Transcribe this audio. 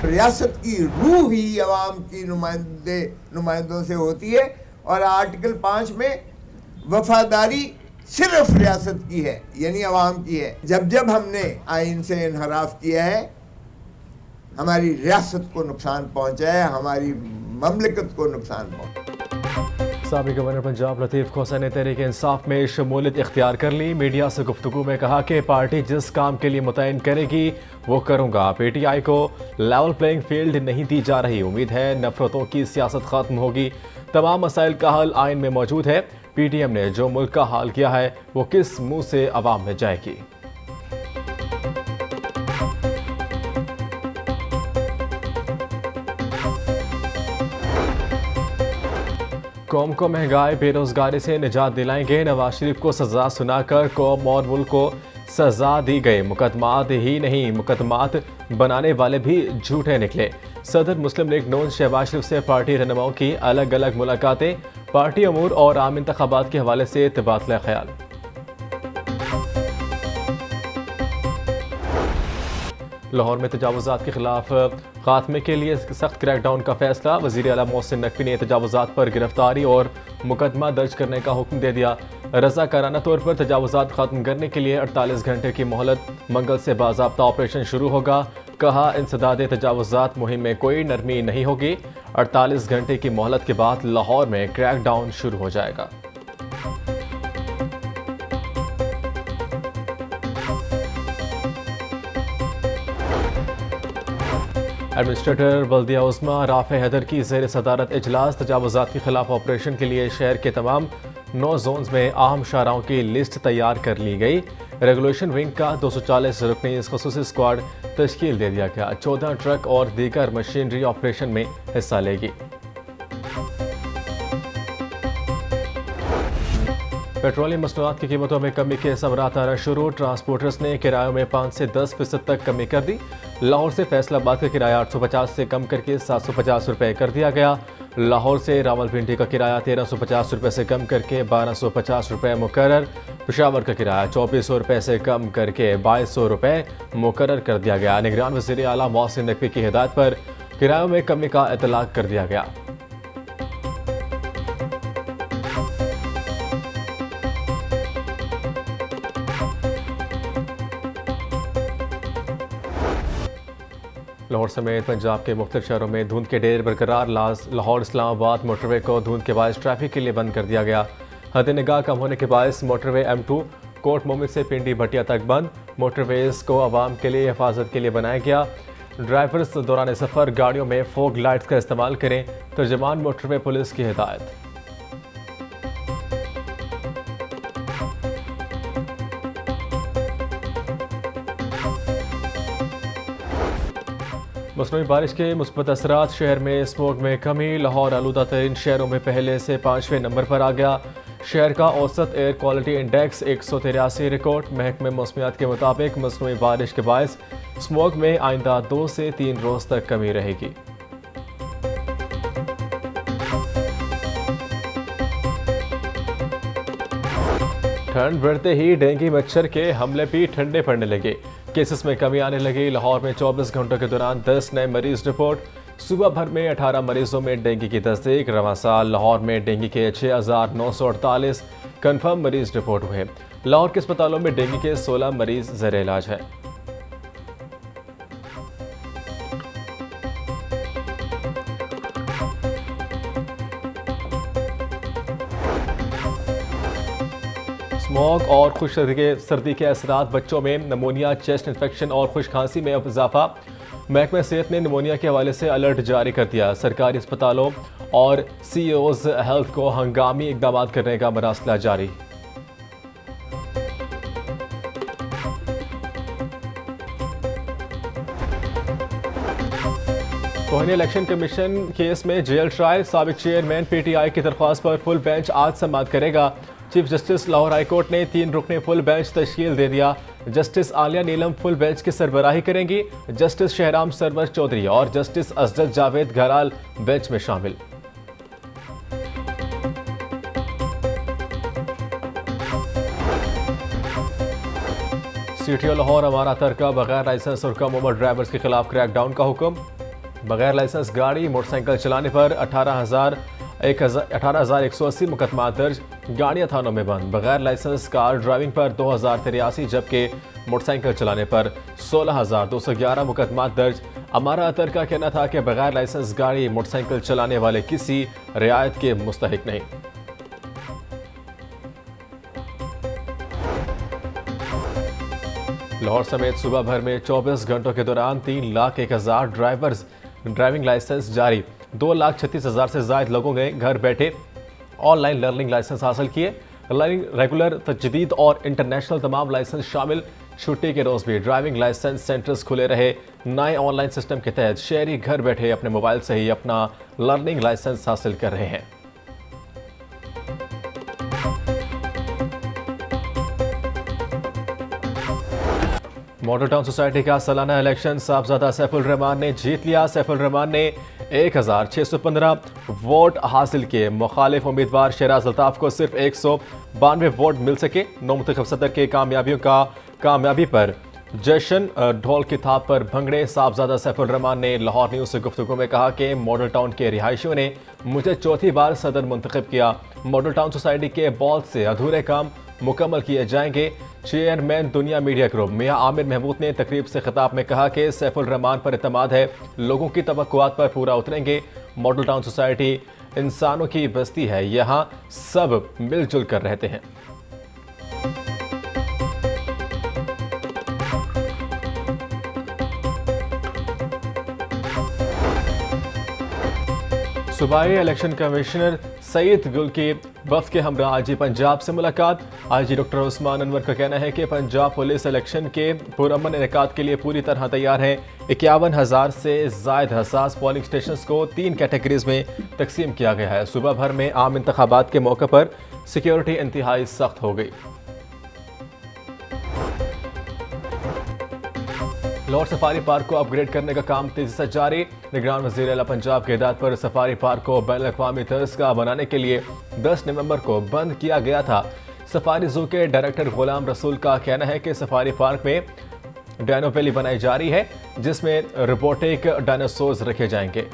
रियासत की रूह ही अवाम की नुमाइंदों से होती है, और आर्टिकल 5 में वफादारी सिर्फ रियासत की है, यानी अवाम की है। जब जब हमने आइन से इनहराफ किया है, हमारी रियासत को नुकसान पहुंचा है, हमारी ममलिकत को नुकसान पहुंचा। साबिक़ गवर्नर पंजाब लतीफ़ खोसा ने तहरीक इंसाफ में शमूलियत इख्तियार कर ली। मीडिया से गुफ्तगू में कहा कि पार्टी जिस काम के लिए मुतयन करेगी वो करूँगा। PTI को लेवल प्लेइंग फील्ड नहीं दी जा रही। उम्मीद है नफरतों की सियासत ख़त्म होगी। तमाम मसाइल का हल आइन में मौजूद है। PTM ने जो मुल्क का हाल किया है वो किस मुँह से अवाम में जाएगी। कौम को महंगाई बेरोजगारी से निजात दिलाएंगे। नवाज शरीफ को सजा सुनाकर कौम और मुल्क को सजा दी गई। मुकदमात ही नहीं, मुकदमात बनाने वाले भी झूठे निकले। सदर मुस्लिम लीग नून शहबाज शरीफ से पार्टी रहनुमाओं की अलग अलग मुलाकातें। पार्टी अमूर और आम इंतखाबात के हवाले से तबादला ख्याल। लाहौर में तजावुज़ात के खिलाफ खात्मे के लिए सख्त क्रैकडाउन का फैसला। वज़ीर आला मोहसिन नकवी ने तजावुज़ात पर गिरफ्तारी और मुकदमा दर्ज करने का हुक्म दे दिया। रज़ाकाराना तौर पर तजावुज़ात खत्म करने के लिए 48 घंटे की मोहलत। मंगल से बाज़ाब्ता ऑपरेशन शुरू होगा। कहा, इंसदाद तजावुज़ात मुहिम में कोई नरमी नहीं होगी। 48 घंटे की मोहलत के बाद लाहौर में क्रैकडाउन शुरू हो जाएगा। एडमिनिस्ट्रेटर बल्दिया उस्मा राफ़े हैदर की ज़ेर सदारत इजलास। तजावुज़ात के खिलाफ ऑपरेशन के लिए शहर के तमाम 9 जोन्स में अहम शाहराहों की लिस्ट तैयार कर ली गई। रेगुलेशन विंग का 240 रुकनी ख़ुसूसी स्क्वाड तश्कील दे दिया गया। 14 ट्रक और दीगर मशीनरी ऑपरेशन में हिस्सा लेगी। पेट्रोलियम मसनूआत की कीमतों में कमी के समरात आना शुरू। ट्रांसपोर्टर्स ने किरायों में 5 से 10% तक कमी कर दी। लाहौर से फैसलाबाद का किराया 850 से कम करके 750 रुपये कर दिया गया। लाहौर से रावलपिंडी का किराया 1350 रुपये से कम करके 1250 रुपये मुकर्रर। पेशावर का किराया 2400 रुपये से कम करके 2200 रुपये मुकर्रर कर दिया गया। निगरान वज़ीर आला मोहसिन नकवी की हिदायत पर किरायों में कमी का इतलाक कर दिया गया। लाहौर समेत पंजाब के मुख्तलिफ शहरों में धुंध के ढेर बरकरार। लाहौर इस्लामाबाद मोटरवे को धुंध के बायस ट्रैफिक के लिए बंद कर दिया गया। हद निगाह कम होने के बायस मोटरवे M2 कोट मोमिन से पिंडी भटिया तक बंद। मोटरवेज को आवाम के लिए हिफाजत के लिए बनाया गया। ड्राइवर्स दौरान सफ़र गाड़ियों में फोग लाइट्स का इस्तेमाल करें। तर्जमान मोटरवे पुलिस की हिदायत। मौसमी बारिश के मुस्बत असरात। शहर में स्मोक में कमी। लाहौर आलूदा तरीन शहरों में पहले से 5वें नंबर पर आ गया। शहर का औसत एयर क्वालिटी इंडेक्स 183 रिकॉर्ड। महकमे मौसमियात के मुताबिक मौसमी बारिश के बायस स्मोक में आइंदा 2 से 3 रोज तक कमी रहेगी। ठंड बढ़ते ही डेंगू मच्छर के हमले भी ठंडे पड़ने लगे। केसेस में कमी आने लगी। लाहौर में 24 घंटों के दौरान 10 नए मरीज रिपोर्ट। सूबा भर में 18 मरीजों में डेंगू की तस्दीक। रवां साल लाहौर में डेंगू के 6948 कन्फर्म मरीज रिपोर्ट हुए। लाहौर के अस्पतालों में डेंगू के 16 मरीज ज़ेर इलाज है। स्मॉग और खुश सर्दी के असरात। बच्चों में नमोनिया, चेस्ट इन्फेक्शन और खुश खांसी में इजाफा। महकमा सेहत ने नमोनिया के हवाले से अलर्ट जारी कर दिया। सरकारी अस्पतालों और CEOs हेल्थ को हंगामी इकदाम करने का मरासला जारी। कोहनी इलेक्शन कमीशन केस में जेल ट्रायल। साबिक चेयरमैन PTI की दरख्वास्त पर फुल बेंच आज समाअत करेगा। Chief justice Lahore high court ने 3 रुकनी फुल बेंच तश्कील दे दिया। जस्टिस आलिया नीलम फुल बेंच की सरबराही करेंगी। जस्टिस शहराम सरवर चौधरी और जस्टिस असदत जावेद घराल बेंच में शामिल। CTO लाहौर अमारा तर का बगैर लाइसेंस और कम उम्र ड्राइवर्स के खिलाफ क्रैकडाउन का हुक्म। बगैर लाइसेंस गाड़ी मोटरसाइकिल चलाने पर 18,180 मुकदमा दर्ज, गाड़ियां थानों में बंद। बगैर लाइसेंस कार ड्राइविंग पर 2,083, जबकि मोटरसाइकिल चलाने पर 16,211 मुकदमा दर्ज। अमारा अतर का कहना था कि बगैर लाइसेंस गाड़ी मोटरसाइकिल चलाने वाले किसी रियायत के मुस्तहिक नहीं। लाहौर समेत सूबा भर में 24 घंटों के दौरान 3,01,000 ड्राइवर्स ड्राइविंग लाइसेंस जारी। 2,36,000 से ज्यादा लोगों ने घर बैठे ऑनलाइन लर्निंग लाइसेंस हासिल किए। लर्निंग रेगुलर, तजदीद और इंटरनेशनल तमाम लाइसेंस शामिल। छुट्टी के रोज भी ड्राइविंग लाइसेंस सेंटर्स खुले रहे। नए ऑनलाइन सिस्टम के तहत शहरी घर बैठे अपने मोबाइल से ही अपना लर्निंग लाइसेंस हासिल कर रहे हैं। मॉडल टाउन सोसाइटी का सालाना इलेक्शन साहबजादा सैफुल रहमान ने जीत लिया। सैफुल रहमान ने 1,615 वोट हासिल किए। मुखालिफ उम्मीदवार शहराज अल्ताफ को सिर्फ 192 वोट मिल सके। नौमुंतखब सदर के कामयाबी पर जश्न, ढोल की थाप पर भंगड़े। साहबजादा सैफुल रहमान ने लाहौर न्यूज़ से गुफ्तगू में कहा कि मॉडल टाउन के रिहायशियों ने मुझे चौथी बार सदर मुंतखब किया। मॉडल टाउन सोसाइटी के बहुत से अधूरे काम मुकम्मल किए जाएंगे। चेयरमैन दुनिया मीडिया ग्रुप मियां आमिर महमूद ने तकरीब से खिताब में कहा कि सैफुल रहमान पर इत्मीनान है, लोगों की तवक्कुआत पर पूरा उतरेंगे। मॉडल टाउन सोसाइटी इंसानों की बस्ती है, यहाँ सब मिलजुल कर रहते हैं। सूबाई इलेक्शन कमिश्नर सईद गुल की वफ्द के हमरा आईजी पंजाब से मुलाकात। आईजी डॉक्टर उस्मान अनवर का कहना है कि पंजाब पुलिस इलेक्शन के पुरअमन इनेकाद के लिए पूरी तरह तैयार है। 51,000 से जायद हसास पोलिंग स्टेशंस को 3 कैटेगरीज में तकसीम किया गया है। सुबह भर में आम इंतखाबात के मौके पर सिक्योरिटी इंतहाई सख्त हो गई। लाहौर सफारी पार्क को अपग्रेड करने का काम तेजी से जारी। निगरान वज़ीर आला पंजाब की हिदायत पर सफारी पार्क को बैनुल-अक़वामी तर्ज का बनाने के लिए 10 नवंबर को बंद किया गया था। सफारी जू के डायरेक्टर गुलाम रसूल का कहना है कि सफारी पार्क में डायनो वैली बनाई जा रही है, जिसमें रोबोटिक डायनासोर्स रखे जाएंगे।